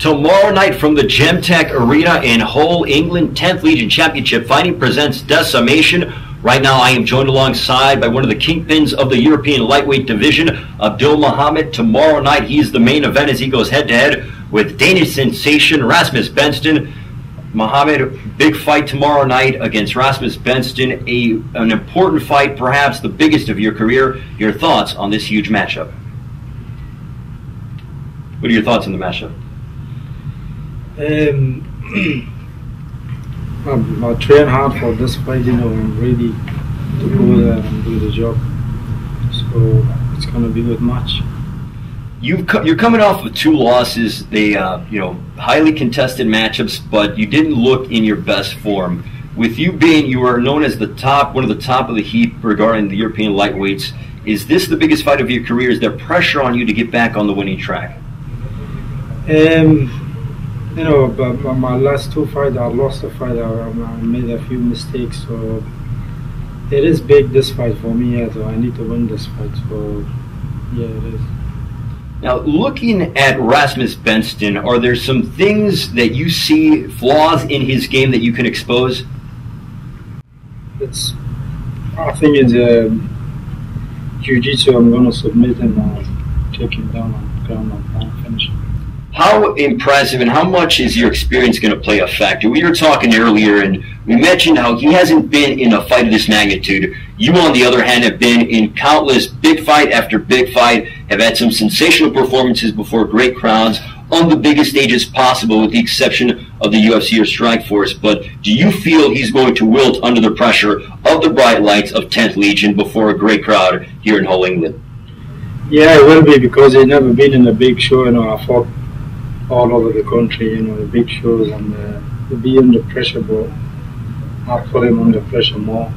Tomorrow night from the Gemtech Arena in Hull, England, 10th Legion Championship Fighting presents Decimation. Right now I am joined alongside by one of the kingpins of the European lightweight division, Abdul Mohammed. Tomorrow night he's the main event as he goes head-to-head with Danish sensation Rasmus Benston. Mohammed, big fight tomorrow night against Rasmus Benston, an important fight, perhaps the biggest of your career. Your thoughts on this huge matchup? What are your thoughts on the matchup? I train hard for this fight, I'm ready to go there and do the job. So it's going to be a good match. You're coming off of 2 losses. They, highly contested matchups, but you didn't look in your best form. With you are known as one of the top of the heap regarding the European lightweights. Is this the biggest fight of your career? Is there pressure on you to get back on the winning track? But my last 2 fights, I lost the fight. I made a few mistakes, so it is big, this fight for me. So I need to win this fight. So yeah, it is. Now, looking at Rasmus Benston, are there some things that you see, flaws in his game that you can expose? I think it's jiu-jitsu. I'm going to submit him or take him down on ground and finish him. How impressive and how much is your experience going to play a factor? We were talking earlier and we mentioned how he hasn't been in a fight of this magnitude. You, on the other hand, have been in countless big fight after big fight, have had some sensational performances before great crowds on the biggest stages possible, with the exception of the UFC or Strikeforce. But do you feel he's going to wilt under the pressure of the bright lights of 10th Legion before a great crowd here in Hull, England? Yeah, it will be, because he's never been in a big show. I fought all over the country, the big shows, and to be under pressure, but I'll put him under pressure more.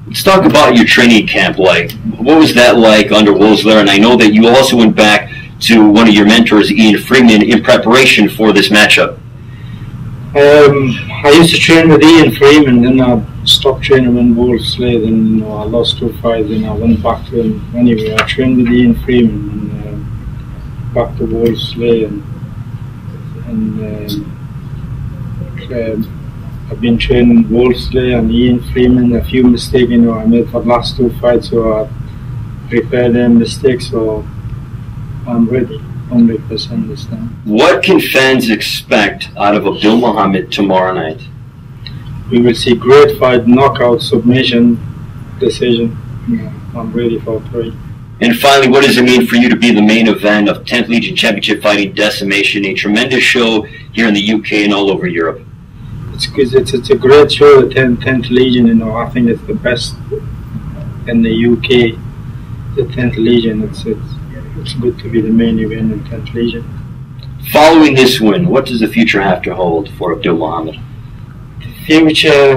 Let's talk about your training camp. What was that like under Wolfsler? And I know that you also went back to one of your mentors, Ian Freeman, in preparation for this matchup. I used to train with Ian Freeman, then I stopped training when Wolfsler, then I lost 2 fights, and I went back to him. Anyway, I trained with Ian Freeman and back to Wolfsler, and I've been training Wolfsler and Ian Freeman. A few mistakes, I made for the last 2 fights, so I repaired them mistakes, so I'm ready 100% this time. What can fans expect out of Abdul Mohammed tomorrow night? We will see great fight, knockout, submission, decision. I'm ready for 3. And finally, what does it mean for you to be the main event of 10th Legion Championship Fighting Decimation, a tremendous show here in the UK and all over Europe? It's a great show, the 10th Legion. I think it's the best in the UK, the 10th Legion. It's good to be the main event in 10th Legion. Following this win, what does the future have to hold for Abdul Mohammed? The future,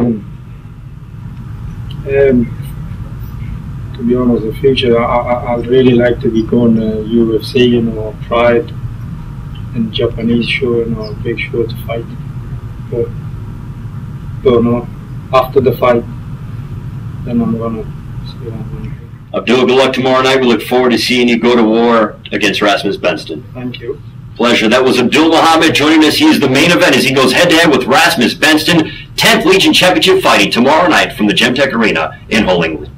to be honest, the future, I'd really like to be going to UFC, Pride, and Japanese show, a big show to fight. But don't know. After the fight, then I'm gonna see what I'm gonna do. Abdul, good luck tomorrow night. We look forward to seeing you go to war against Rasmus Benston. Thank you. Pleasure. That was Abdul Mohammed joining us. He is the main event as he goes head-to-head with Rasmus Benston, 10th Legion Championship Fighting tomorrow night from the Gemtech Arena in Hull, England.